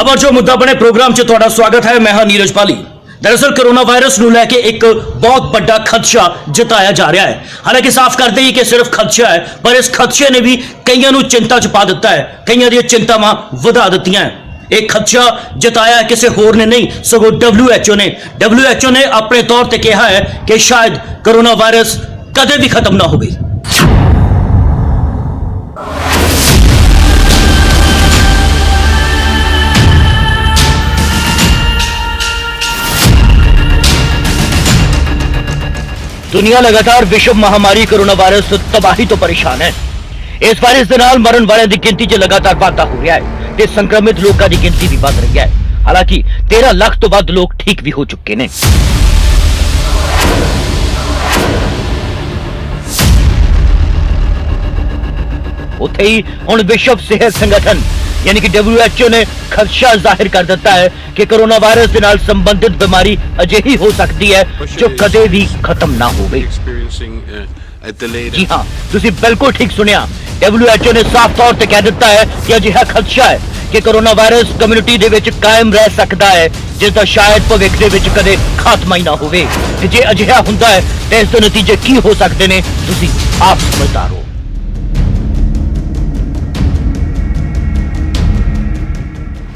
खबर जो मुद्दा बने प्रोग्राम च तुहाडा स्वागत है। मैं हां नीरज पाली। दरअसल कोरोना वायरस ਨੂੰ ਲੈ ਕੇ ਇੱਕ बहुत ਵੱਡਾ ਖਦਸ਼ਾ ਜਤਾਇਆ ਜਾ ਰਿਹਾ ਹੈ। ਹਾਲਾਂਕਿ ਸਾਫ਼ ਕਰਦੇ ਹੀ ਕਿ ਸਿਰਫ ਖਦਸ਼ਾ ਹੈ, ਪਰ ਇਸ ਖਦਸ਼ੇ ਨੇ ਵੀ ਕਈਆਂ ਨੂੰ ਚਿੰਤਾ ਚ ਪਾ ਦਿੱਤਾ ਹੈ, ਕਈਆਂ ਦੀਆਂ ਚਿੰਤਾਵਾਂ ਵਧਾ ਦਿੱਤੀਆਂ ਹੈ। एक खदशा जताया किसी होर ने नहीं सगों WHO ने अपने तौर पर कहा है कि शायद कोरोना वायरस कदे भी खत्म ना होवे। दुनिया लगातार विश्व महामारी कोरोना वायरस तबाही तो परेशान है। इस वायरस के नाल मरण वाले की गिनती च लगातार वाधा हो रहा है ते संक्रमित लोगों की गिनती भी बढ़ रही है। हालांकि 13 लाख तो वध लोग ठीक भी हो चुके हैं। उत्थे ही हुण विश्व सेहत संगठन यानी कि WHO ने खदशा जाहिर कर दिता है कि कोरोना वायरस के नाल संबंधित बीमारी अजिही हो सकती है जो कदे भी खत्म ना होवे। जी हाँ, तुसीं बिल्कुल ठीक सुनिया। WHO ने साफ तौर पर कह दिता है कि अजिहा खदशा है कि कोरोना वायरस कम्यूनिटी दे विच कायम रह सकता है जिसका शायद भविख दे विच कदे खात्मा ही ना होवे। ते जे अजिहा हुंदा है ते इस दे नतीजे की हो सकते ने, तुसीं आप समझदार हो।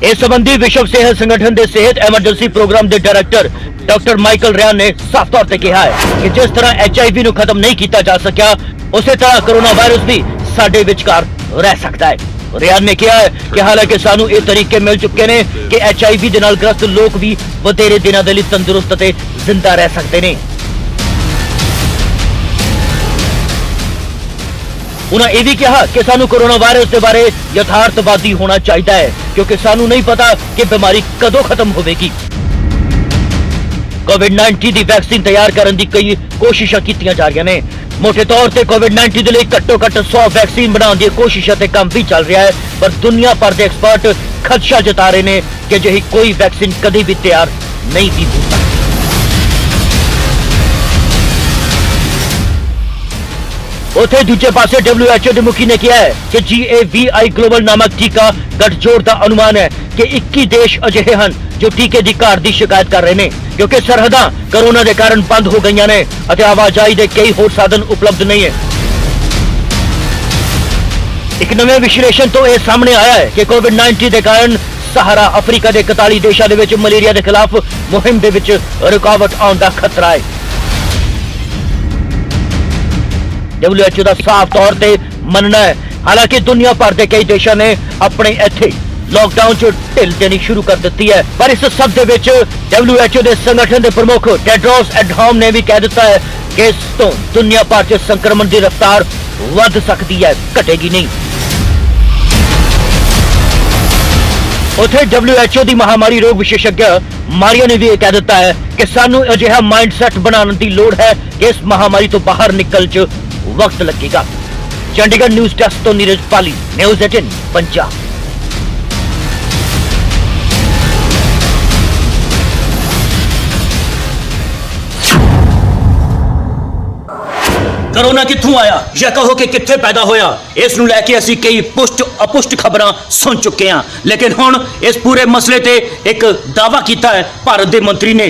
इस संबंधी विश्व सेहत संगठन के सेहत एमरजेंसी प्रोग्राम के डायरेक्टर डॉक्टर माइकल रियान ने साफ तौर पर कहा है कि जिस तरह HIV ਨੂੰ खत्म नहीं किया जा सकिया, उसी तरह कोरोना वायरस भी साडे विचकार रह सकता है। रियान ने कहा है कि हालांकि सानू ये तरीके मिल चुके हैं कि HIV दे नाल ग्रस्त लोग भी वधेरे दिनां दे लई तंदुरुस्त ते जिंदा रह सकते हैं। उन्होंने यह भी कहा कि सानू कोरोना वायरस के बारे यथार्थवादी होना चाहिए है क्योंकि सानू नहीं पता कि बीमारी कदों खत्म होगी। कोविड-19 की वैक्सीन तैयार करने की कई कोशिशें की जा रही ने। मोटे तौर पर कोविड-19 के लिए घट्टो घट्ट 100 वैक्सीन बनाने की कोशिशों से काम भी चल रहा है, पर दुनिया भर के एक्सपर्ट खदशा जता रहे हैं कि अजिही कोई वैक्सीन कभी भी तैयार नहीं की हो सकती। उथे दूजे पासे WHO के मुखी ने कहा है कि GAVI ग्लोबल नामक टीका गठजोड़ का अनुमान है कि 21 देश अजिहे हैं जो टीके की घाट की शिकायत कर रहे हैं क्योंकि सरहदां कोरोना के कारण बंद हो गई ने और आवाजाही के कई होर साधन उपलब्ध नहीं है। एक नवे विश्लेषण तो यह सामने आया है कि कोविड-19 के कारण सहारा अफ्रीका के 41 देशों के विच मलेरिया के खिलाफ मुहिम के विच रुकावट आने का खतरा है। WHO का साफ तौर पर मनना है, हालांकि दुनिया भर के कई देशों ने अपने इत्थे लॉकडाउन च ढिल देनी शुरू कर दी है, पर इस सब दे विच WHO के संगठन के प्रमुख टेड्रोस एडहानोम ने भी कह दिता है कि इस तो दुनिया भर च संक्रमण की रफ्तार वध सकती है, घटेगी नहीं। उथे WHO की महामारी रोग विशेषज्ञ मारिया ने भी कह दिता है कि सानू अजिहा माइंडसैट बनाने की लोड़ है कि इस महामारी तो बाहर निकल च वक्त लगेगा। चंडीगढ़ न्यूज डेस्क तो नीरज पाली, न्यूज 18 पंजाब। कोरोना कित्थों आया या कहो कि कित्थे पैदा होया, इस नूं लैके असीं कई पुष्ट अपुष्ट खबरां सुन चुके हैं, लेकिन हुण इस पूरे मसले ते एक दावा किया है भारत के मंत्री ने।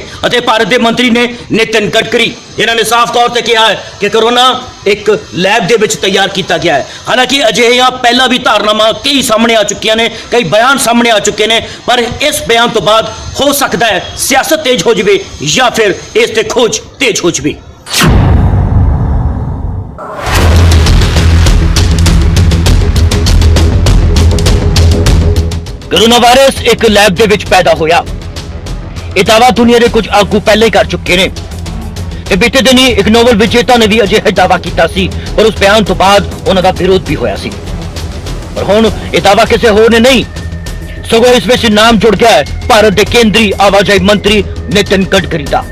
भारत के मंत्री ने नितिन गडकरी इन्होंने साफ तौर पर कहा है कि कोरोना एक लैब के विच तैयार किया गया है। हालांकि अजिहियां पहला भी धारणावां कई सामने आ चुकियां ने, कई बयान सामने आ चुके हैं, पर इस बयान तो बाद हो सकता है सियासत तेज हो जाए या फिर इस ते खोज तेज हो जाए। कोरोना वायरस एक लैब के विच पैदा होया, यह दावा दुनिया के कुछ आगू पहले कर चुके हैं। बीते दिन ही एक नोबल विजेता ने भी अजिहा दावा किया सी, पर उस बयान तो बाद उन्होंने विरोध भी होया सी। पर हुण यह दावा किसी होर ने नहीं, सगों इस विच नाम जुड़ गया है भारत के केंद्रीय आवाजाही मंत्री नितिन गडकरी का।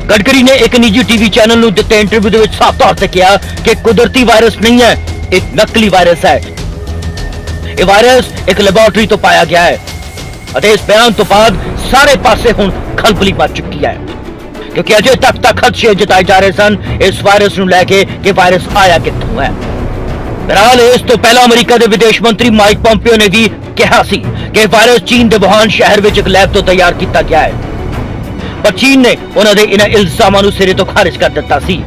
गडकरी ने एक निजी टीवी चैनल को दिते इंटरव्यू में साफ तौर पर कहा कि कुदरती वायरस नहीं है, एक नकली वायरस है। यह वायरस एक लैबोरेटरी तो पाया गया है। इस बयान तो बाद सारे पासे हुण खलबली मच चुकी है क्योंकि अजे तक खदशे जताए जा रहे सन इस वायरस नूं लैके कि वायरस आया कित्थों है। बहरहाल इस तो पहला अमेरिका के विदेश मंत्री माइक पोंपियो ने भी कहा सी कि वायरस चीन के वुहान शहर में एक लैब तो तैयार किया गया है, पर चीन ने उन्होंने इन इल्जामों को सिरे तो खारिज कर दिता सी।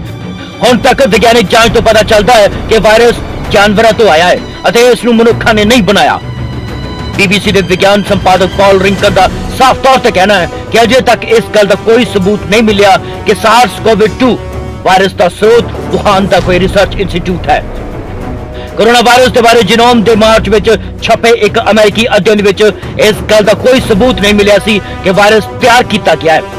हुण तक विज्ञानिक जांच तो पता चलता है कि वायरस जानवरों तो आया है अते इसनूं मनुक्खां ने नहीं बनाया। बीबीसी के विज्ञान संपादक पॉल रिंकर का साफ तौर पर कहना है कि अजे तक इस गल का कोई सबूत नहीं मिलिया कि SARS-CoV-2 वायरस का स्रोत वुहान का कोई रिसर्च इंस्टीट्यूट है। कोरोना वायरस के बारे जीनोम के मार्च में छपे एक अमेरिकी अध्ययन में इस गल का कोई सबूत नहीं मिलिया सी कि वायरस तैयार किया गया है।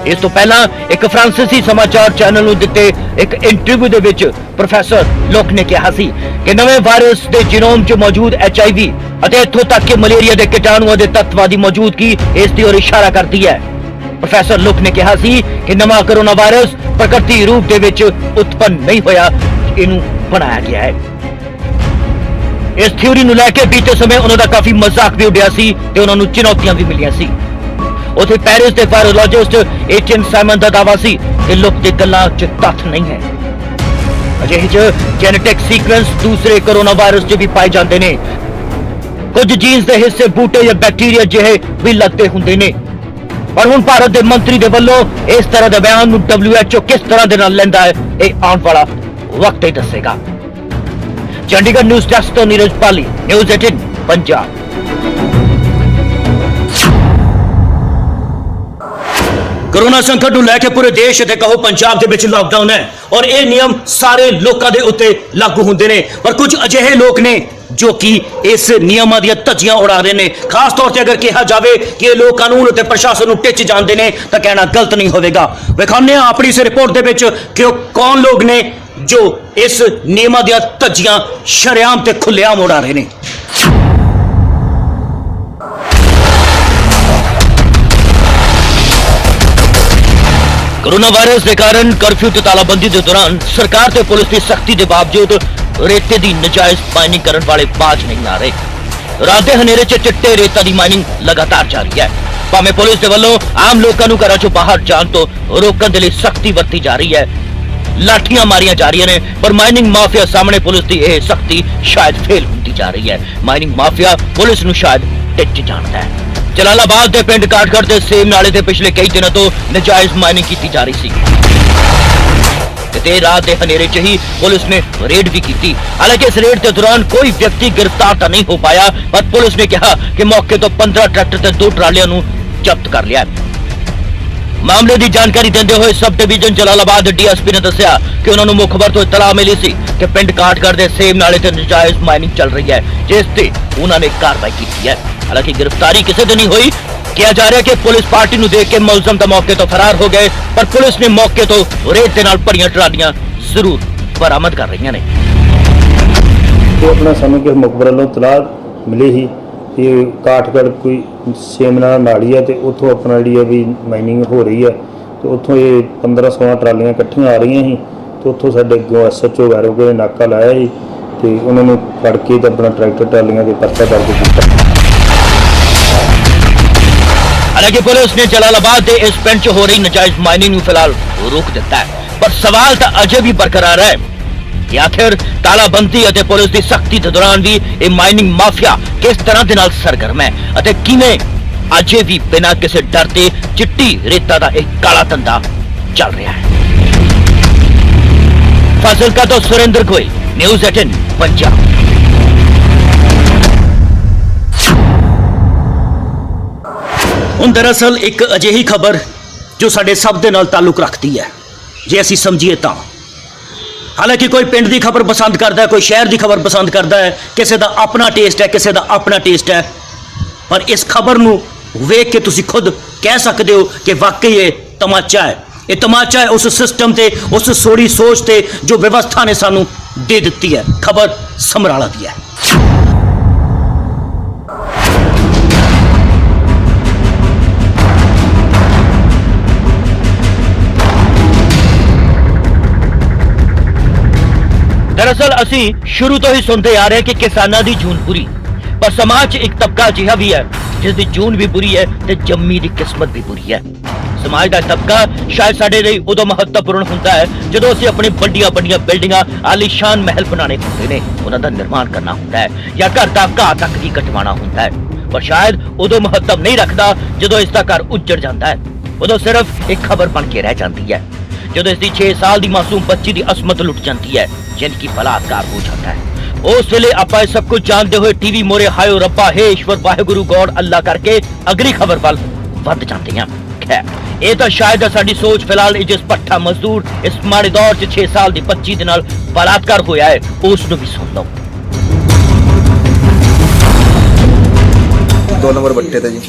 इस तो पहला एक फ्रांसीसी समाचार चैनल ਨੂੰ ਦਿੱਤੇ एक इंटरव्यू ਦੇ ਵਿੱਚ प्रोफेसर लुक ने कहा सी कि नवे वायरस के जीनोम 'ਚ मौजूद HIV ਅਤੇ ਇੱਥੋਂ तक कि मलेरिया के कीटाणुओं के तत्वां की मौजूदगी इसकी ओर इशारा करती है। प्रोफेसर लुक ने कहा सी कि नवा कोरोना वायरस प्रकृति रूप के ਵਿੱਚ उत्पन्न नहीं होया, इनू बनाया गया है। इस थ्योरी ਨੂੰ ਲੈ ਕੇ बीते समय उन्होंने काफी मजाक भी उड़िया सी ਤੇ ਉਹਨਾਂ ਨੂੰ ਚੁਣੌਤੀਆਂ भी मिलियां सी। उथे पेरिस के वायरोलॉजिस्ट एचियन साइमन का दावा सी कि लुक की गल्लां च तत्थ नहीं है। अजिहे च जेनेटिक सीक्वेंस दूसरे कोरोना वायरस च भी पाए जाते हैं। कुछ जीन्स के हिस्से बूटे या बैक्टीरिया जिहे भी लगते हुंदे ने, पर हुण भारत के मंत्री के वल्लों इस तरह के बयान WHO किस तरह के नाल लैंदा है, यह आने वाला वक्त ही दसेगा। चंडीगढ़ न्यूज़ डेस्क तो नीरज पाली, न्यूज़ 18 पंजाब। कोरोना संकट ਨੂੰ ਲੈ ਕੇ पूरे देश ਤੇ ਕਹੋ ਪੰਜਾਬ ਦੇ ਵਿੱਚ ਲੌਕਡਾਊਨ ਹੈ और ਇਹ ਨਿਯਮ ਸਾਰੇ ਲੋਕਾਂ ਦੇ ਉੱਤੇ ਲਾਗੂ ਹੁੰਦੇ ਨੇ, ਪਰ ਕੁਝ ਅਜਿਹੇ ਲੋਕ ਨੇ ਜੋ ਕਿ ਇਸ ਨਿਯਮਾਂ ਦੀਆਂ ਧੱਜੀਆਂ ਉਡਾ ਰਹੇ ਨੇ। ਖਾਸ ਤੌਰ ਤੇ ਅਗਰ ਕਿਹਾ ਜਾਵੇ ਕਿ ਇਹ ਲੋਕ ਕਾਨੂੰਨ ਅਤੇ ਪ੍ਰਸ਼ਾਸਨ ਨੂੰ ਟਿੱਚ ਜਾਂਦੇ ਨੇ ਤਾਂ ਕਹਿਣਾ ਗਲਤ ਨਹੀਂ ਹੋਵੇਗਾ। ਵਿਖਾਉਂਦੇ ਹਾਂ ਆਪਣੀ ਇਸ ਰਿਪੋਰਟ ਦੇ ਵਿੱਚ ਕਿ ਉਹ ਕੌਣ ਲੋਕ ਨੇ ਜੋ ਇਸ ਨਿਯਮਾਂ ਦੀਆਂ ਧੱਜੀਆਂ ਸ਼ਰੇਆਮ ਤੇ ਖੁੱਲ੍ਹੇਆਮ ਉਡਾ ਰਹੇ ਨੇ। कोरोना वायरस के कारण कर्फ्यू ते तालाबंदी के दौरान सरकार ते पुलिस की सख्ती के बावजूद रेते की नजायज माइनिंग करने वाले बाज नहीं आ रहे। रात के हनेरे च चिट्टे रेता की माइनिंग लगातार जारी है। भावें पुलिस के वल्लों आम लोगों को घरों चों बाहर जाने तो रोकने के लिए सख्ती वरती जा रही है, लाठियां मारियां जा रही ने, पर माइनिंग माफिया सामने पुलिस की यह सख्ती शायद फेल होती जा रही है। माइनिंग माफिया पुलिस नूं शायद टिच जानता है। जलालाबाद के पिंड काठगढ़ के सेम नाले से पिछले कई दिनों तो नजायज माइनिंग की जा रही थी। देर रात के हनेरे च ही पुलिस ने रेड भी की। हालांकि इस रेड के दौरान कोई व्यक्ति गिरफ्तार तो नहीं हो पाया, पर पुलिस ने कहा कि मौके तो 15 ट्रैक्टर ते 2 ट्रालियां जब्त कर लिया। मामले की जानकारी देते हुए सब डिवीजन जलालाबाद DSP ने दसिया कि उन्होंने मुखबर तो इतला मिली सी कि पिंड काठगढ़ के सेम नाले से नजायज माइनिंग चल रही है, जिससे उन्होंने कार्रवाई की है। हालांकि गिरफ्तारी किसी से नहीं हुई। कहा जा रहा है कि पुलिस पार्टी को देख के मुलजम तो मौके तो फरार हो गए, पर पुलिस ने मौके तो रेत के नाल भरियां ट्रालियां जरूर बरामद कर रही ने। अपना सानू कि मुखबर वालों तलाह मिली ही कि काठगढ़ कोई सेमना नाली है तो उतों अपना जी है भी माइनिंग हो रही है, तो उतों ये 15-16 ट्रालियां इकट्ठियां आ रही ही, तो उतों साडे अगों SHO वैरो के नाका लाया ही, तो उन्होंने फड़ के तो अपना ट्रैक्टर ट्रालियां के पर्चा दर्ज किया। हालांकि पुलिस ने जलालाबाद के इस पिंड च हो रही नजायज माइनिंग फिलहाल रोक दिता है, पर सवाल तो अजे भी बरकरार है कि आखिर तालाबंदी और पुलिस की सख्ती के दौरान भी ये माइनिंग माफिया किस तरह के नाल सरगर्म है और किवें अजे भी बिना किसी डर के चिट्टी रेता का एक काला धंधा चल रहा है। फाजिलका तो सुरेंद्र गोयल, न्यूज़ 18 पंजाब। ਹੁਣ दरअसल एक ਅਜਿਹੀ खबर जो साडे सब दे नाल ताल्लुक रखती है, जे असीं समझीए तां। हालांकि कोई पिंड की खबर पसंद करता है, कोई शहर की खबर पसंद करता है, किसी का अपना टेस्ट है, किसी का अपना टेस्ट है, पर इस खबर नूं वेख के तुसीं खुद कह सकते हो कि वाकई ये तमाचा है। ये तमाचा है उस सिस्टम ते, उस सोड़ी सोच ते जो व्यवस्था ने सानू दे दी है। खबर समराला दी है। दरअसल असी शुरू तो ही सुनते आ रहे हैं कि किसानों की जून बुरी, पर समाज एक तबका अजिहा भी है जिसकी जून भी बुरी है ते जम्मी की किस्मत भी बुरी है। ਸਮਾਜ ਦਾ ਤਬਕਾ ਸ਼ਾਇਦ ਸਾਡੇ ਲਈ ਉਦੋਂ ਮਹੱਤਵਪੂਰਨ ਹੁੰਦਾ ਹੈ ਜਦੋਂ ਅਸੀਂ ਆਪਣੀ ਵੱਡੀਆਂ ਬਿਲਡਿੰਗਾਂ ਆਲੀਸ਼ਾਨ ਮਹਿਲ ਬਣਾਉਣੇ ਹੁੰਦੇ ਨੇ, ਉਹਨਾਂ ਦਾ ਨਿਰਮਾਣ ਕਰਨਾ ਹੁੰਦਾ ਹੈ ਜਾਂ ਘਰ ਦਾ ਘਾਹ ਤੱਕ ਵੀ ਕਟਵਾਉਣਾ ਹੁੰਦਾ ਹੈ। ਪਰ ਸ਼ਾਇਦ ਉਦੋਂ ਮਹੱਤਵ ਨਹੀਂ ਰੱਖਦਾ ਜਦੋਂ ਇਸ ਦਾ ਘਰ ਉੱਜੜ ਜਾਂਦਾ ਹੈ। ਉਦੋਂ ਸਿਰਫ ਇੱਕ ਖਬਰ ਬਣ ਕੇ ਰਹਿ ਜਾਂਦੀ ਹੈ। ਜਦੋਂ ਇਸ ਦੀ 6 ਸਾਲ ਦੀ ਮਾਸੂਮ ਬੱਚੀ ਦੀ ਅਸਮਤ ਲੁੱਟ ਜਾਂਦੀ ਹੈ, ਜਿਨ ਕੀ ਬਲਾਤਕਾਰ ਹੋ ਜਾਂਦਾ ਹੈ, ਉਸ ਵੇਲੇ ਆਪਾਂ ਇਹ ਸਭ ਕੁਝ ਜਾਣਦੇ ਹੋਏ ਟੀਵੀ ਮੋਰੇ ਹਾਇਓ ਰੱਬਾ ਹੇ ਈਸ਼ਵਰ ਵਾਹਿਗੁਰੂ ਗੋਡ ਅੱਲਾ ਕਰਕੇ ਅਗਲੀ ਖਬਰ ਵੱਲ ਵੱਧ ਜਾਂਦੇ ਹਾਂ। ਖੈਰ, ਇਹ ਤਾਂ ਸ਼ਾਇਦ ਸਾਡੀ ਸੋਚ ਫਿਲਹਾਲ ਜਿਸ ਭੱਠਾ ਮਜ਼ਦੂਰ ਇਸ ਮਾੜੇ ਦੌਰ 'ਚ 6 ਸਾਲ ਦੀ ਬੱਚੀ ਦੇ ਨਾਲ ਬਲਾਤਕਾਰ ਹੋਇਆ ਹੈ ਉਸ ਨੂੰ ਵੀ ਸੁਣ ਲਓ। 2 नंबर भट्टे थे जी।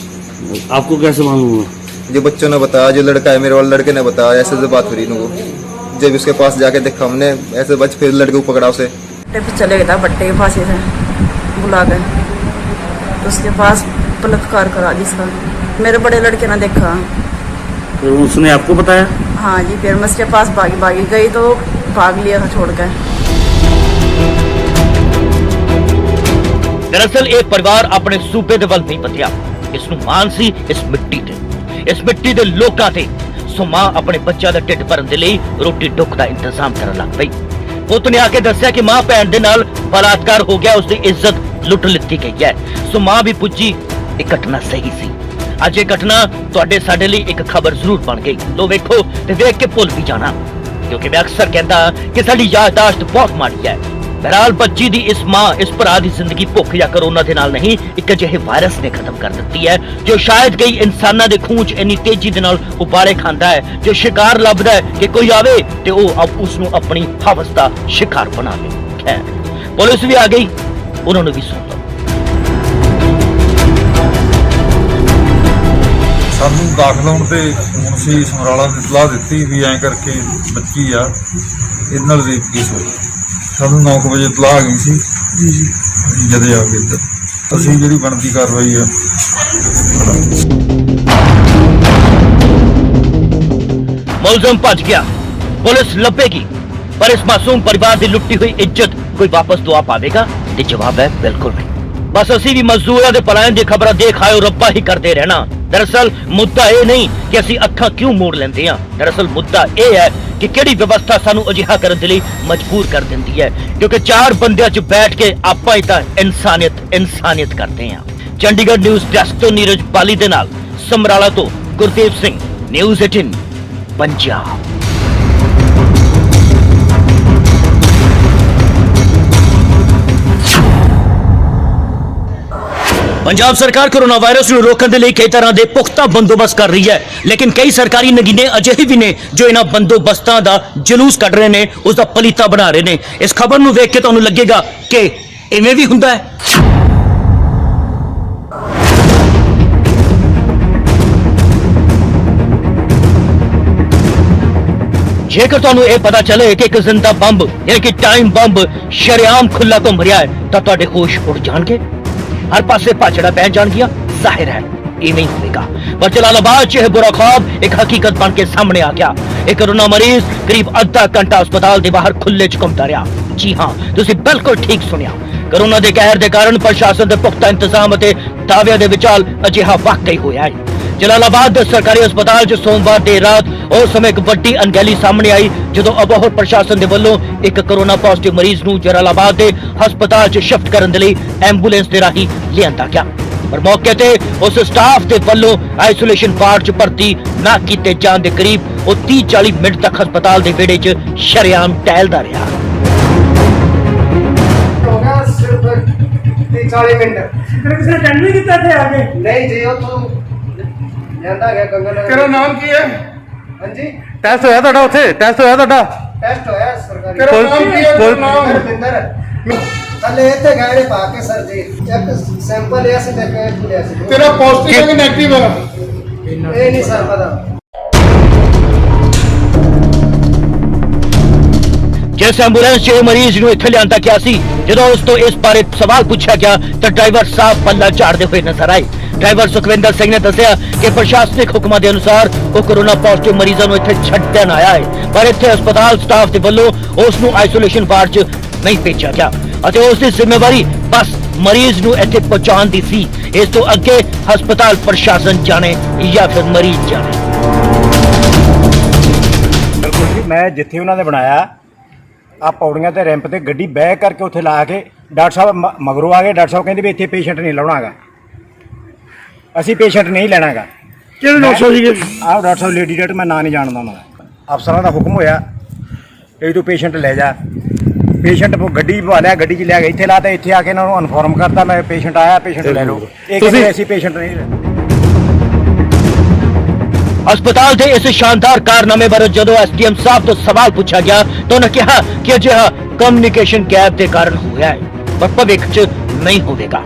आपको कैसे मालूम हुआ? जो बच्चों ने बताया, जो लड़का है मेरे वाले लड़के ने बताया, ऐसे से बात हुई इनको। जब उसके पास जाके देखा हमने, ऐसे बच फिर लड़के को पकड़ा उसे। चले गया था भट्टे के पास से बुला कर, तो उसके पास बलात्कार करा जिसका मेरे बड़े लड़के ने देखा। तो उसने आपको बताया? हाँ जी, फिर मैं उसके पास भागी गई तो भाग लिया था छोड़ कर। दरअसल ਇਹ ਪਰਿਵਾਰ ਆਪਣੇ ਸੂਬੇ ਦੇ ਵੱਲ ਨਹੀਂ ਪਤਿਆ, ਇਸ ਨੂੰ ਮਾਣ ਸੀ ਇਸ ਮਿੱਟੀ ਦੇ ਲੋਕਾਂ ਤੇ। ਸੋ ਮਾਂ ਆਪਣੇ ਬੱਚਿਆਂ ਦਾ ਢਿੱਡ ਭਰਨ ਦੇ ਲਈ ਰੋਟੀ ਟੁੱਕ ਦਾ ਇੰਤਜ਼ਾਮ ਕਰਨ ਲੱਗ ਪਈ। ਪੁੱਤ ਨੇ ਆ ਕੇ ਦੱਸਿਆ ਕਿ ਮਾਂ ਭੈਣ ਦੇ ਨਾਲ ਬਲਾਤਕਾਰ ਹੋ ਗਿਆ, ਉਸ ਦੀ ਇੱਜ਼ਤ ਲੁੱਟ ਲਿੱਤੀ ਗਈ ਹੈ। ਸੋ ਮਾਂ ਵੀ ਪੁੱਜੀ, ਇਹ ਘਟਨਾ ਸਹੀ ਸੀ। ਅੱਜ ਇਹ ਘਟਨਾ ਤੁਹਾਡੇ ਸਾਡੇ ਲਈ ਇੱਕ ਖਬਰ ਜ਼ਰੂਰ ਬਣ ਗਈ। ਲੋ ਵੇਖੋ ਤੇ ਵੇਖ ਕੇ ਭੁੱਲ ਵੀ ਜਾਣਾ, ਕਿਉਂਕਿ ਮੈਂ ਅਕਸਰ ਕਹਿੰਦਾ ਕਿ ਸਾਡੀ ਯਾਦਦਾਸ਼ਤ ਬਹੁਤ ਮਾੜੀ ਹੈ। ਬਹਰਾਲ ਬੱਚੀ ਦੀ ਇਸ ਮਾਂ ਇਸ ਭਰਾ ਦੀ ਜ਼ਿੰਦਗੀ ਭੁੱਖ ਜਾਂ ਕਰੋਨਾ ਦੇ ਨਾਲ ਨਹੀਂ, ਇੱਕ ਅਜਿਹੇ ਵਾਇਰਸ ਨੇ ਖਤਮ ਕਰ ਦਿੱਤੀ ਹੈ ਜੋ ਸ਼ਾਇਦ ਕਈ ਇਨਸਾਨਾਂ ਦੇ ਖੂਨ 'ਚ ਇੰਨੀ ਤੇਜ਼ੀ ਦੇ ਨਾਲ ਉਬਾਲੇ ਖਾਂਦਾ ਹੈ, ਜੋ ਸ਼ਿਕਾਰ ਲੱਭਦਾ ਹੈ ਕਿ ਕੋਈ ਆਵੇ ਤੇ ਉਹ ਉਸ ਨੂੰ ਆਪਣੀ ਹਵਸ ਦਾ ਸ਼ਿਕਾਰ ਬਣਾ ਲੇ। ਖੈਰ, ਪੁਲਿਸ ਵੀ ਆ ਗਈ, ਉਹਨਾਂ ਨੂੰ ਵੀ ਸੁਣ ਲਓ। ਸਾਨੂੰ ਦਾਖਲ ਹੋਣ ਤੇ ਮੁਨਸ਼ੀ ਸਮਰਾਲਾ ਨੇ ਸਲਾਹ ਦਿੱਤੀ ਵੀ ਐਂ ਕਰਕੇ ਬੱਚੀ ਆ ਇਹਦੇ ਨਾਲ ਰੇਪ ਕੇਸ ਹੋਇਆ। ਸਾਨੂੰ 9 ਵਜੇ ਇਤਲਾਹ ਆ ਗਈ ਸੀ ਜੀ। ਜਦੇ ਆ ਗਏ ਇੱਧਰ, ਅਸੀਂ ਜਿਹੜੀ ਬਣਦੀ ਕਾਰਵਾਈ ਆ। ਮੁਲਜ਼ਮ ਭੱਜ ਗਿਆ, ਪੁਲਿਸ ਲੱਭੇਗੀ, ਪਰ ਇਸ ਮਾਸੂਮ ਪਰਿਵਾਰ ਦੀ ਲੁੱਟੀ ਹੋਈ ਇੱਜ਼ਤ ਕੋਈ ਵਾਪਸ ਦਵਾ ਪਾਵੇਗਾ? ਤੇ ਜਵਾਬ ਹੈ ਬਿਲਕੁਲ ਨਹੀਂ। ਬਸ ਅਸੀਂ ਵੀ ਮਜ਼ਦੂਰਾਂ ਦੇ ਪਲਾਇਨ ਦੀ ਖਬਰਾਂ ਦੇਖ ਆਇਓ ਰੱਬਾ ਹੀ ਕਰਦੇ ਰਹਿਣਾ। ਦਰਅਸਲ ਮੁੱਦਾ ਇਹ ਨਹੀਂ ਕਿ ਅਸੀਂ ਅੱਖਾਂ ਕਿਉਂ ਮੋੜ ਲੈਂਦੇ ਹਾਂ, ਦਰਅਸਲ ਮੁੱਦਾ ਇਹ ਹੈ ਕਿ ਕਿਹੜੀ ਵਿਵਸਥਾ ਸਾਨੂੰ ਅਜਿਹਾ ਕਰਨ ਦੇ ਲਈ ਮਜਬੂਰ ਕਰ ਦਿੰਦੀ ਹੈ, ਕਿਉਂਕਿ 4 ਬੰਦਿਆਂ 'ਚ ਬੈਠ ਕੇ ਆਪਾਂ ਹੀ ਤਾਂ ਇਨਸਾਨੀਅਤ ਕਰਦੇ ਹਾਂ। ਚੰਡੀਗੜ੍ਹ ਨਿਊਜ਼ ਡੈਸਕ ਤੋਂ ਨੀਰਜ ਬਾਲੀ ਦੇ ਨਾਲ ਸਮਰਾਲਾ ਤੋਂ ਗੁਰਦੇਵ ਸਿੰਘ, ਨਿਊਜ਼ 18 ਪੰਜਾਬ। ਪੰਜਾਬ ਸਰਕਾਰ ਕੋਰੋਨਾ ਵਾਇਰਸ ਨੂੰ ਰੋਕਣ ਦੇ ਲਈ ਕਈ ਤਰ੍ਹਾਂ ਦੇ ਪੁਖਤਾ ਬੰਦੋਬਸਤ ਕਰ ਰਹੀ ਹੈ, ਲੇਕਿਨ ਕਈ ਸਰਕਾਰੀ ਨਗੀਨੇ ਅਜਿਹੇ ਵੀ ਨੇ ਜੋ ਇਹਨਾਂ ਬੰਦੋਬਸਤਾਂ ਦਾ ਜਲੂਸ ਕੱਢ ਰਹੇ ਨੇ, ਉਸ ਦਾ ਪਲੀਤਾ ਬਣਾ ਰਹੇ ਨੇ। ਇਸ ਖਬਰ ਨੂੰ ਵੇਖ ਕੇ ਤੁਹਾਨੂੰ ਲੱਗੇਗਾ ਕਿ ਇਵੇਂ ਵੀ ਹੁੰਦਾ ਹੈ। ਜੇਕਰ ਤੁਹਾਨੂੰ ਇਹ ਪਤਾ ਚੱਲੇ ਕਿ ਇੱਕ ਜ਼ਿੰਦਾ ਬੰਬ ਯਾਨੀ ਕਿ ਟਾਈਮ ਬੰਬ ਸ਼ਰੇਆਮ ਖੁੱਲਾ ਘੁੰਮ ਰਿਹਾ ਹੈ ਤਾਂ ਤੁਹਾਡੇ ਹੋਸ਼ ਉੱਡ ਜਾਣਗੇ, ਹਰ ਪਾਸੇ ਭਾਜੜਾ ਪੈ ਜਾਣਗੀਆਂ। ਜ਼ਾਹਿਰ ਹੈ ਇਵੇਂ ਹੋਵੇਗਾ, ਪਰ ਜਲਾਲਾਬਾਦ 'ਚ ਇਹ ਬੁਰਾ ख्वाब ਇੱਕ ਹਕੀਕਤ ਬਣ ਕੇ ਸਾਹਮਣੇ ਆ ਗਿਆ। ਇੱਕ ਕੋਰੋਨਾ ਮਰੀਜ਼ ਕਰੀਬ ਅੱਧਾ ਘੰਟਾ ਹਸਪਤਾਲ ਦੇ ਬਾਹਰ ਖੁੱਲੇ 'ਚ ਘੁੰਮਦਾ ਰਿਹਾ। ਜੀ ਹਾਂ, ਤੁਸੀਂ ਬਿਲਕੁਲ ਠੀਕ ਸੁਣਿਆ। ਕੋਰੋਨਾ ਦੇ ਕਹਿਰ ਦੇ ਕਾਰਨ ਪ੍ਰਸ਼ਾਸਨ ਦੇ ਪੁਖਤਾ ਇੰਤਜ਼ਾਮ ਅਤੇ ਦਾਅਵਿਆਂ ਦੇ ਵਿਚਾਲ ਅਜਿਹਾ ਵਾਕਈ ਹੋਇਆ ਹੈ। ਜਲਾਲਾਬਾਦ ਦੇ ਸਰਕਾਰੀ ਹਸਪਤਾਲ 'ਚ ਸੋਮਵਾਰ ਦੇਰ ਰਾਤ ਉਸ ਸਮੇਂ ਇੱਕ ਵੱਡੀ ਅਣਗਹਿਲੀ ਸਾਹਮਣੇ ਆਈ ਜਦੋਂ ਅਬੋਹਰ ਪ੍ਰਸ਼ਾਸਨ ਦੇ ਵੱਲੋਂ ਇੱਕ ਕੋਰੋਨਾ ਪੋਜ਼ਿਟਿਵ ਮਰੀਜ਼ ਨੂੰ ਜਲਾਲਾਬਾਦ ਦੇ ਹਸਪਤਾਲ 'ਚ ਸ਼ਿਫਟ ਕਰਨ ਦੇ ਲਈ ਐਂਬੂਲੈਂਸ ਦੇ ਰਾਹੀਂ ਲਿਆਂਦਾ ਗਿਆ, ਪਰ ਮੌਕੇ ਤੇ ਉਸ ਸਟਾਫ ਦੇ ਵੱਲੋਂ ਆਈਸੋਲੇਸ਼ਨ ਵਾਰਡ 'ਚ ਭਰਤੀ ਨਾ ਕੀਤੇ ਜਾਣ ਦੇ ਕਰੀਬ ਉਹ 30-40 ਮਿੰਟ ਤੱਕ ਹਸਪਤਾਲ ਦੇ ਵਿਹੜੇ 'ਚ ਸ਼ਰੇਆਮ ਟਹਿਲਦਾ ਰਿਹਾ। ਹੋ ਗਿਆ ਸਿਰਫ 40 ਮਿੰਟ ਕਿਸੇ ਨੇ ਟੈਂਡ ਨਹੀਂ ਕੀਤਾ ਇੱਥੇ ਆ ਕੇ? ਨਹੀਂ ਜੀ, ਉਹ ਤੂੰ ਜਾਂਦਾ ਗਿਆ ਕੰਗਨ। ਤੇਰਾ ਨਾਮ ਕੀ ਹੈ? ਹਾਂਜੀ, ਟੈਸਟ ਹੋਇਆ ਤੁਹਾਡਾ ਉੱਥੇ? ਟੈਸਟ ਹੋਇਆ ਤੁਹਾਡਾ? ਟੈਸਟ ਹੋਇਆ ਸਰਕਾਰੀ। ਤੇਰਾ ਨਾਮ ਕੀ ਹੈ? ਰਵਿੰਦਰ। ਕੱਲੇ ਇੱਥੇ ਗਏ ਨੇ ਪਾ ਕੇ ਸਰ ਜੀ, ਇੱਕ ਸੈਂਪਲ ਲਿਆ ਸੀ ਤੇ ਇੱਕ ਲਿਆ ਸੀ। ਤੇਰਾ ਪੋਜ਼ਿਟਿਵ ਹੈ ਕਿ ਨੈਗੇਟਿਵ ਹੈ? ਇਹ ਨਹੀਂ ਸਰ ਪਤਾ। ਜਿਸ ਐਂਬੂਲੈਂਸ 'ਚ ਇਹ ਮਰੀਜ਼ ਨੂੰ ਇੱਥੇ ਲਿਆਂਦਾ ਗਿਆ ਸੀ, ਜਦੋਂ ਉਸ ਤੋਂ ਇਸ ਬਾਰੇ ਸਵਾਲ ਪੁੱਛਿਆ ਗਿਆ ਤਾਂ ਡਰਾਈਵਰ ਸਾਫ਼ ਪੱਲਾ ਝਾੜਦੇ ਹੋਏ ਨਜ਼ਰ ਆਏ। ਡਰਾਈਵਰ ਸੁਖਵਿੰਦਰ ਸਿੰਘ ਨੇ ਦੱਸਿਆ ਕਿ ਪ੍ਰਸ਼ਾਸਨਿਕ ਹੁਕਮਾਂ ਦੇ ਅਨੁਸਾਰ ਉਹ ਕੋਰੋਨਾ ਪੋਜ਼ਿਟਿਵ ਮਰੀਜ਼ਾਂ ਨੂੰ ਇੱਥੇ ਛੱਡਣ ਆਇਆ ਹੈ, ਪਰ ਇੱਥੇ ਹਸਪਤਾਲ ਸਟਾਫ ਦੇ ਵੱਲੋਂ ਉਸ ਨੂੰ ਆਈਸੋਲੇਸ਼ਨ ਵਾਰਡ 'ਚ ਨਹੀਂ ਭੇਜਿਆ ਗਿਆ ਅਤੇ ਉਸ ਦੀ ਜ਼ਿੰਮੇਵਾਰੀ ਬਸ ਮਰੀਜ਼ ਨੂੰ ਇੱਥੇ ਪਹੁੰਚਾਉਣ ਦੀ ਸੀ। ਇਸ ਤੋਂ ਅੱਗੇ ਹਸਪਤਾਲ ਪ੍ਰਸ਼ਾਸਨ ਜਾਣੇ ਜਾਂ ਫਿਰ ਮਰੀਜ਼ ਜਾਣੇ। ਮੈਂ ਜਿੱਥੇ ਉਹਨਾਂ ਨੇ ਬਣਾਇਆ ਆ ਪੌੜੀਆਂ ਤੇ ਰੈਂਪ ਤੇ ਗੱਡੀ ਬਹਿ ਕਰਕੇ ਉੱਥੇ ਲਾ ਕੇ ਡਾਕਟਰ ਸਾਹਿਬ ਮਗਰੋਂ ਆ ਗਏ। ਡਾਕਟਰ ਸਾਹਿਬ ਕਹਿੰਦੇ ਵੀ ਇੱਥੇ ਪੇਸ਼ੈਂਟ ਨਹੀਂ ਲਾਉਣਾਗਾ, ਅਸੀਂ ਪੇਸ਼ੈਂਟ ਨਹੀਂ ਲੈਣਾਗਾ। ਕਿਹੜੇ ਡਾਕਟਰ ਸਾਹਿਬ ਸੀਗੇ? ਆਹ ਡਾਕਟਰ ਸਾਹਿਬ ਲੇਡੀ ਡਾਕਟਰ ਮੈਂ ਨਾਂ ਨਹੀਂ ਜਾਣਦਾ ਉਹਨਾਂ ਦਾ। ਅਫਸਰਾਂ ਦਾ ਹੁਕਮ ਹੋਇਆ ਇਹ ਤੂੰ ਪੇਸ਼ੈਂਟ ਲੈ ਜਾ। ਪੇਸ਼ੈਂਟ ਗੱਡੀ ਪਾ ਲਿਆ, ਗੱਡੀ 'ਚ ਲਿਆ ਕੇ ਇੱਥੇ ਲਾਤਾ। ਇੱਥੇ ਆ ਕੇ ਇਹਨਾਂ ਨੂੰ ਇਨਫੋਰਮ ਕਰਤਾ ਮੈਂ ਪੇਸ਼ੈਂਟ ਆਇਆ, ਪੇਸ਼ੈਂਟ ਲੈ ਲਓ। ਇਹ ਕਹਿੰਦੇ ਅਸੀਂ ਪੇਸ਼ੈਂਟ ਨਹੀਂ ਲੈਂਦੇ। अस्पताल के इस शानदार कारनामे बारे जदों एसडीएम साहब तो सवाल पूछा गया तो उन्होंने कहा कि अजिहा कम्युनिकेशन गैप के कारण होया है पर भविख च नहीं होवेगा।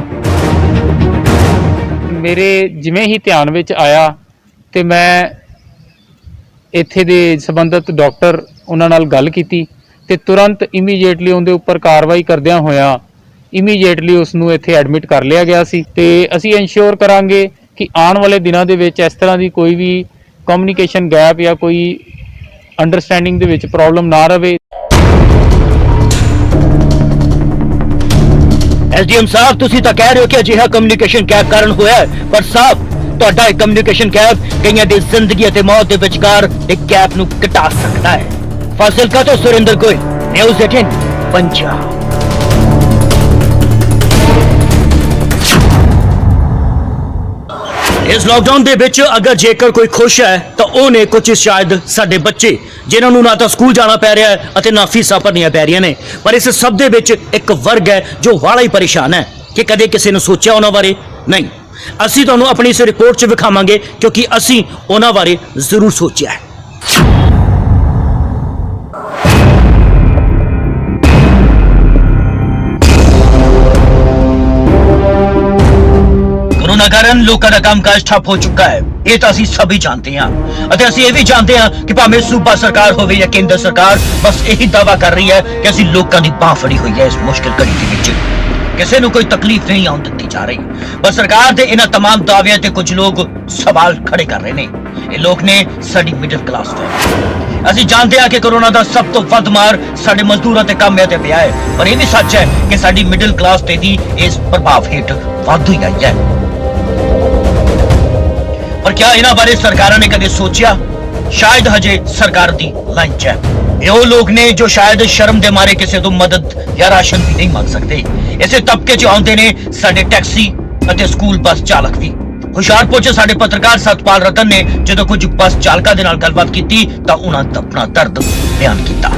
मेरे जिवें ही ध्यान विच आया ते मैं इत्थे दे संबंधित डॉक्टर उन्हां नाल गल कीती ते तुरंत इमीडिएटली उहदे उपर कार्रवाई करदियां होया इमीडिएटली उसनूं इत्थे एडमिट कर लिया गया सी ते असीं इंश्योर करांगे कि आने वाले दिनों दे विच इस तरह की कोई भी कम्युनिकेशन गैप या कोई अंडरस्टैंडिंग दे विच प्रॉब्लम ना रहे। एसडीएम साहब तुसी तां कह रहे हो कि अजिहा कम्युनिकेशन गैप कारण होया है पर साहब तुहाडा कम्युनिकेशन गैप कईयां दी जिंदगी ते मौत दे विचकार एक गैप नूं घटा सकदा है। फासिलका तो सुरेंद्र गोयल, न्यूज़ 18 पंजाब। इस लॉकडाउन ਦੇ ਵਿੱਚ ਅਗਰ ਜੇਕਰ ਕੋਈ ਖੁਸ਼ ਹੈ ਤਾਂ ਉਹਨੇ ਕੁਝ ਸ਼ਾਇਦ ਸਾਡੇ ਬੱਚੇ ਜਿਨ੍ਹਾਂ ਨੂੰ ਨਾ ਤਾਂ ਸਕੂਲ ਜਾਣਾ ਪੈ ਰਿਹਾ ਹੈ ਅਤੇ ਨਾ ਫੀਸਾਂ ਭਰਨੀਆਂ ਪੈ ਰਹੀਆਂ ਨੇ। ਪਰ ਇਸ ਸਭ ਦੇ ਵਿੱਚ ਇੱਕ ਵਰਗ ਹੈ ਜੋ ਵਾਲਾ ਹੀ ਪਰੇਸ਼ਾਨ ਹੈ ਕਿ ਕਦੇ ਕਿਸੇ ਨੇ ਸੋਚਿਆ ਉਹਨਾਂ ਬਾਰੇ ਨਹੀਂ। ਅਸੀਂ ਤੁਹਾਨੂੰ ਆਪਣੀ ਇਸ ਰਿਪੋਰਟ 'ਚ ਵਿਖਾਵਾਂਗੇ ਕਿਉਂਕਿ ਅਸੀਂ ਉਹਨਾਂ ਬਾਰੇ ਜ਼ਰੂਰ ਸੋਚਿਆ ਹੈ। कोरोना कारण लोगों का कामकाज ठप हो चुका है, ये तो ਅਸੀਂ सभी जानते हैं। ਅਤੇ ਅਸੀਂ ਇਹ ਵੀ ਜਾਣਦੇ ਹਾਂ ਕਿ ਭਾਵੇਂ ਸੂਬਾ ਸਰਕਾਰ ਹੋਵੇ ਜਾਂ ਕੇਂਦਰ ਸਰਕਾਰ ਬਸ ਇਹੀ ਦਾਅਵਾ ਕਰ ਰਹੀ ਹੈ ਕਿ ਅਸੀਂ ਲੋਕਾਂ ਦੀ ਬਾਹ ਫੜੀ ਹੋਈ ਹੈ। ਇਸ ਮੁਸ਼ਕਿਲ ਘੜੀ ਦੇ ਵਿੱਚ ਕਿਸੇ ਨੂੰ ਕੋਈ ਤਕਲੀਫ ਨਹੀਂ ਆਉਣ ਦਿੱਤੀ ਜਾ ਰਹੀ। ਪਰ ਸਰਕਾਰ ਦੇ ਇਹਨਾਂ तमाम ਦਾਅਵਿਆਂ ਤੇ ਕੁਝ ਲੋਕ ਸਵਾਲ ਖੜੇ ਕਰ ਰਹੇ ਨੇ। ਇਹ ਲੋਕ ਨੇ ਸਾਡੀ ਮਿਡਲ ਕਲਾਸ ਤੇ। ਅਸੀਂ ਜਾਣਦੇ ਹਾਂ ਕਿ ਕੋਰੋਨਾ ਦਾ ਸਭ ਤੋਂ ਵੱਧ ਮਾਰ ਸਾਡੇ ਮਜ਼ਦੂਰਾਂ ਤੇ ਕਾਮਿਆਂ ਤੇ ਪਿਆ ਹੈ ਪਰ ਇਹ ਵੀ ਸੱਚ ਹੈ ਕਿ ਸਾਡੀ ਮਿਡਲ ਕਲਾਸ ਤੇ ਵੀ ਇਸ ਪ੍ਰਭਾਵ ਹੇਠ ਵਾਧੂ ਹੀ ਆਈ ਹੈ। पर क्या इन्हां बारे सरकारां ने कदे सोचिया? शायद हजे सरकार दी लाइन च है। वो लोग ने जो शायद शर्म दे मारे किसी तो मदद या राशन भी नहीं मांग सकते। इसे तबके च आउंदे ने साडे टैक्सी अते स्कूल बस चालक भी। हुशियारपुर च साडे पत्रकार सतपाल रतन ने जदों कुछ बस चालकां दे नाल गलबात कीती तां उन्हां अपना दर्द बयान कीता।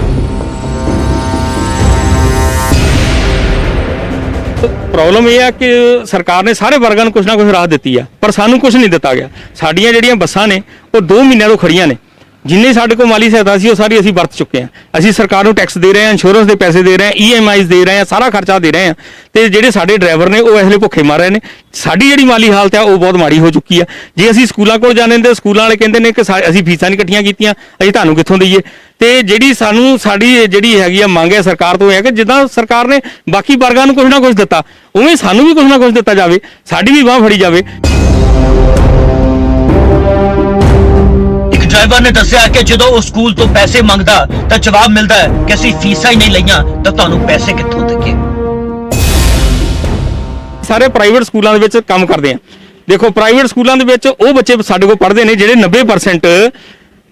प्रॉब्लम यह है कि सरकार ने सारे वर्गों को कुछ ना कुछ राहत दी है पर सानू कुछ नहीं दिता गया। साडियां ਜਿਹੜੀਆਂ ਬੱਸਾਂ ਨੇ ਉਹ 2 ਮਹੀਨਿਆਂ ਤੋਂ ਖੜੀਆਂ ਨੇ। जिन्नी साढ़े को माली सहायता सी सारी असीं वरत चुके हैं। असीं सरकार नूं टैक्स दे रहे हैं, इंश्योरेंस के पैसे दे रहे हैं, EMIs दे रहे हैं, सारा खर्चा दे रहे हैं। तो जिहड़े साडे ड्राइवर ने वो इसलिए भुखे मर रहे हैं। साडी जिहड़ी माली हालत है वो बहुत माड़ी हो चुकी है। जे असीं स्कूलों कोल जाने तो स्कूलों वाले कहंदे ने कि असीं फीसां नहीं इकट्ठियां कीतियां, असीं तुहानूं कित्थों दईए। ते जिहड़ी सानूं साडी जिहड़ी हैगी आ मंग है सरकार तो है कि जिद्दां सरकार ने बाकी वर्गां नूं कुछ ना कुछ दित्ता उवें सानूं भी कुछ ना कुछ दित्ता जावे, साडी भी बांह फड़ी जावे। ड्राइवर ने दस्सिया कि जो वो स्कूल तो पैसे मंगदा तो जवाब मिलता है कि असीं फीसां ही नहीं लईयां तो तुहानूं पैसे कित्थों देईए। सारे प्राइवेट स्कूलों दे विच काम करदे हैं। देखो प्राइवेट स्कूलों दे विच वो बच्चे साडे कोल पढ़दे ने जिहड़े 90%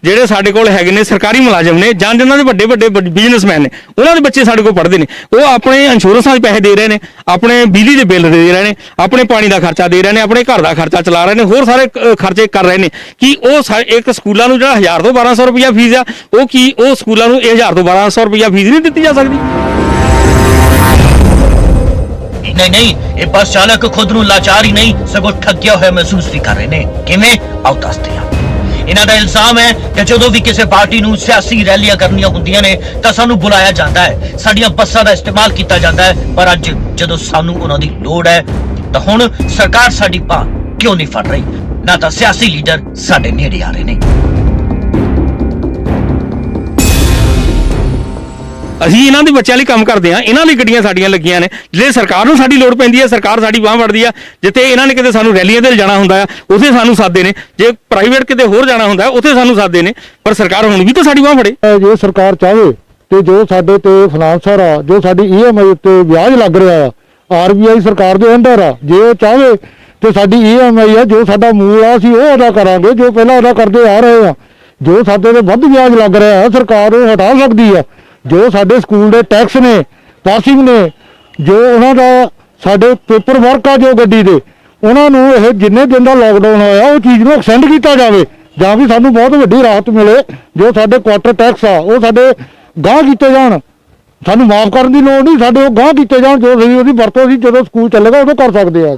ਜਿਹੜੇ ਸਾਡੇ ਕੋਲ ਹੈਗੇ ਨੇ ਸਰਕਾਰੀ ਮੁਲਾਜ਼ਮ ਨੇ ਜਾਂ ਜਿਨ੍ਹਾਂ ਦੇ ਵੱਡੇ ਵੱਡੇ ਬਿਜ਼ਨਸਮੈਨ ਨੇ ਉਹਨਾਂ ਦੇ ਬੱਚੇ ਸਾਡੇ ਕੋਲ ਪੜ੍ਹਦੇ ਨੇ। ਉਹ ਆਪਣੇ ਇੰਸ਼ੋਰੈਂਸਾਂ ਦੇ ਪੈਸੇ ਦੇ ਰਹੇ ਨੇ, ਆਪਣੇ ਬਿਜਲੀ ਦੇ ਬਿੱਲ ਦੇ ਰਹੇ ਨੇ, ਆਪਣੇ ਪਾਣੀ ਦਾ ਖਰਚਾ ਦੇ ਰਹੇ ਨੇ, ਆਪਣੇ ਘਰ ਦਾ ਖਰਚਾ ਚਲਾ ਰਹੇ ਨੇ, ਹੋਰ ਸਾਰੇ ਖਰਚੇ ਕਰ ਰਹੇ ਨੇ। ਕਿ ਉਹ ਇੱਕ ਸਕੂਲਾਂ ਨੂੰ ਜਿਹੜਾ 1000 ਤੋਂ 1200 ਰੁਪਇਆ ਫੀਸ ਆ ਉਹ ਕੀ ਉਹ ਸਕੂਲਾਂ ਨੂੰ 1000 ਤੋਂ 1200 ਰੁਪਇਆ ਫੀਸ ਨਹੀਂ ਦਿੱਤੀ ਜਾ ਸਕਦੀ? नहीं नहीं ये बस चालक खुद नूं लाचार ही नहीं सगों ठगिया होया महसूस भी कर रहे ने। किवें आओ दसदे हां। इन्हां दा इल्जाम है कि जदों भी किसी पार्टी नूं सियासी रैलियां करनियां हुंदियां ने तां सानूं बुलाया जाता है, साडीआं बसां दा इस्तेमाल कीता जाता है। पर अज जदों सानूं उन्हां दी लोड़ है तां हुण सरकार साडी बांह क्यों नहीं फड़ रही? ना तां सियासी लीडर साडे नेड़े आ रहे ने। ਅਸੀਂ ਇਹਨਾਂ ਦੇ ਬੱਚਿਆਂ ਲਈ ਕੰਮ ਕਰਦੇ ਹਾਂ, ਇਹਨਾਂ ਲਈ ਗੱਡੀਆਂ ਸਾਡੀਆਂ ਲੱਗੀਆਂ ਨੇ। ਜੇ ਸਰਕਾਰ ਨੂੰ ਸਾਡੀ ਲੋੜ ਪੈਂਦੀ ਹੈ ਸਰਕਾਰ ਸਾਡੀ ਬਾਂਹ ਫੜਦੀ ਆ। ਜਿੱਥੇ ਇਹਨਾਂ ਨੇ ਕਿਤੇ ਸਾਨੂੰ ਰੈਲੀਆਂ ਤੇ ਲਿਜਾਣਾ ਹੁੰਦਾ ਆ ਉੱਥੇ ਸਾਨੂੰ ਸਾਦੇ ਨੇ, ਜੇ ਪ੍ਰਾਈਵੇਟ ਕਿਤੇ ਹੋਰ ਜਾਣਾ ਹੁੰਦਾ ਉੱਥੇ ਸਾਨੂੰ ਸਾਦੇ ਨੇ। ਪਰ ਸਰਕਾਰ ਹੁਣ ਵੀ ਤਾਂ ਸਾਡੀ ਬਾਂਹ ਫੜੇ। ਜੇ ਸਰਕਾਰ ਚਾਹੇ ਤੇ ਜੋ ਸਾਡੇ ਤੇ ਫਾਈਨਾਂਸਰ ਆ, ਜੋ ਸਾਡੀ EMI ਉੱਤੇ ਵਿਆਜ ਲੱਗ ਰਿਹਾ ਆ, RBI ਸਰਕਾਰ ਦੇ ਅੰਡਰ ਆ, ਜੇ ਉਹ ਚਾਹੇ ਤੇ ਸਾਡੀ EMI ਆ ਜੋ ਸਾਡਾ ਮੂਲ ਆ ਅਸੀਂ ਉਹ ਅਦਾ ਕਰਾਂਗੇ ਜੋ ਪਹਿਲਾਂ ਅਦਾ ਕਰਦੇ ਆ ਰਹੇ ਆ। ਜੋ ਸਾਡੇ ਤੇ ਵੱਧ ਵਿਆਜ ਲੱਗ ਰਿਹਾ ਹੈ ਸਰਕਾਰ ਉਹ ਹਟਾ ਸਕਦੀ ਆ। ਜੋ ਸਾਡੇ ਸਕੂਲ ਦੇ ਟੈਕਸ ਨੇ, ਪਾਸਿੰਗ ਨੇ, ਜੋ ਉਹਨਾਂ ਦਾ ਸਾਡੇ ਪੇਪਰ ਵਰਕ ਆ ਜੋ ਗੱਡੀ ਦੇ, ਉਹਨਾਂ ਨੂੰ ਇਹ ਜਿੰਨੇ ਦਿਨ ਦਾ ਲਾਕਡਾਊਨ ਹੋਇਆ ਉਹ ਚੀਜ਼ ਨੂੰ ਐਕਸਟੈਂਡ ਕੀਤਾ ਜਾਵੇ ਜਾਂ ਵੀ ਸਾਨੂੰ ਬਹੁਤ ਵੱਡੀ ਰਾਹਤ ਮਿਲੇ। ਜੋ ਸਾਡੇ ਕੁਆਟਰ ਟੈਕਸ ਆ ਉਹ ਸਾਡੇ ਗਾਂਹ ਕੀਤੇ ਜਾਣ, ਸਾਨੂੰ ਮਾਫ ਕਰਨ ਦੀ ਲੋੜ ਨਹੀਂ, ਸਾਡੇ ਉਹ ਗਾਂਹ ਕੀਤੇ ਜਾਣ ਜੋ ਅਸੀਂ ਉਹਦੀ ਵਰਤੋਂ ਅਸੀਂ ਜਦੋਂ ਸਕੂਲ ਚੱਲੇਗਾ ਉਦੋਂ ਕਰ ਸਕਦੇ ਆ।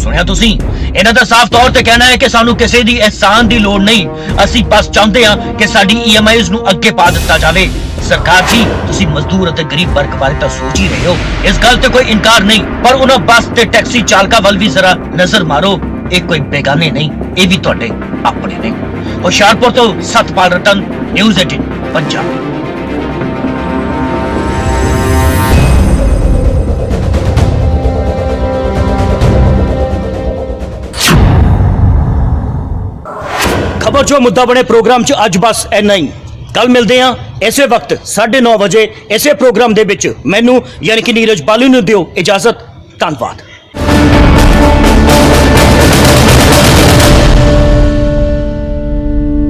ਸੁਣਿਆ ਤੁਸੀਂ, ਇਹਨਾਂ ਦਾ ਸਾਫ਼ ਤੌਰ ਤੇ ਕਹਿਣਾ ਹੈ ਕਿ ਸਾਨੂੰ ਕਿਸੇ ਦੀ ਅਹਿਸਾਨ ਦੀ ਲੋੜ ਨਹੀਂ, ਅਸੀਂ ਬਸ ਚਾਹੁੰਦੇ ਹਾਂ ਕਿ ਸਾਡੀ EMIs ਨੂੰ ਅੱਗੇ ਪਾ ਦਿੱਤਾ ਜਾਵੇ। ਸਰਕਾਰ ਜੀ, ਤੁਸੀਂ ਮਜ਼ਦੂਰ ਅਤੇ ਗਰੀਬ ਵਰਗ ਬਾਰੇ ਤਾਂ ਸੋਚ ਹੀ ਰਹੇ ਹੋ, ਇਸ ਗੱਲ ਤੇ ਕੋਈ ਇਨਕਾਰ ਨਹੀਂ, ਪਰ ਉਹਨਾਂ ਬੱਸ ਤੇ ਟੈਕਸੀ ਚਾਲਕਾਂ ਵੱਲ ਵੀ ਜ਼ਰਾ ਨਜ਼ਰ ਮਾਰੋ। ਇਹ ਕੋਈ ਬੇਗਾਨੇ ਨਹੀਂ, ਇਹ ਵੀ ਤੁਹਾਡੇ ਆਪਣੇ ਨੇ। ਹੁਸ਼ਿਆਰਪੁਰ ਤੋਂ ਸਤਪਾਲ ਰਤਨ, ਨਿਊਜ਼ 18 ਪੰਜਾਬ। खबर जो मुद्दा बने प्रोग्राम च अज बस इन्ना ही। कल मिलते हैं इसे वक्त 9:30 बजे इसे प्रोग्राम दे विच। मैनू यानी कि नीरज बाली नूं दिओ इजाजत। धन्नवाद।